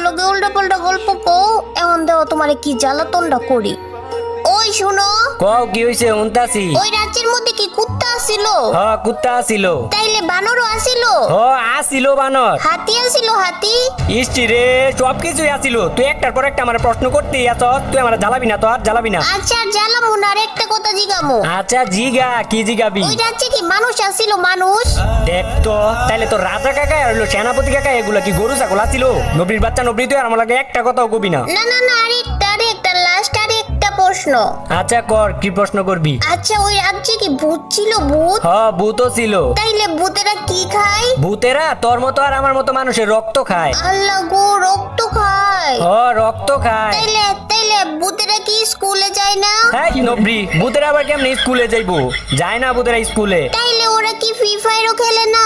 লগে উল্টা পাল্টা গল্প কও, এখন দেও তোমারে কি জ্বালাতনটা করি। ওই শুনো, কও কি হইছে? উনতাছি। ওই রাজ্যের মধ্যে কি কুত্তা আসিল? কুত্তা আসিল। তাইলে বানরও আসিল? আসিল বানর। হাতি আসিল? হাতি? ইষ্টি রে, সব কিছুই আসিল। তুই একটার পর একটা আমার প্রশ্ন করতেই আছ। তুই আমার জ্বালাবি না, তো আর জ্বালাবি না। আচ্ছা জ্বালামু না, আর একটা কথা জিগামু। আচ্ছা জিগা, কি জিগাবি? ওই রাজ্যে কি মানুষ আসিল? মানুষ? দেখ তো, তাইলে তো রাজা কাকা আর হলো সেনাপতি কাকা এগুলা কি গরু ছাগল আসিল? নবীর বাচ্চা নবী, তুই আর আমার লাগে একটা কথাও কবি না। না না না, আরেকটা লাস্ট আরেকটা প্রশ্ন। আচ্ছা কর, কি প্রশ্ন করবি? আচ্ছা ওই রাজ্যে কি ভূত ছিল? ভূত? ভূতও ছিল। তাইলে ভূতেরা কি খায়? ভূতেরা তোর মতো আর আমার মতো মানুষের রক্ত খায়। আল্লাহ গো, রক্ত খায়? রক্ত খায়। তাইলে তাইলে ভূতেরা কি স্কুলে যায় না? হ্যাঁ নবী, ভূতেরা আবার কেমনে স্কুলে যাইবো? যায় না ভূতেরা স্কুলে। তাইলে ওরা কি ফ্রি ফায়ারও খেলে না?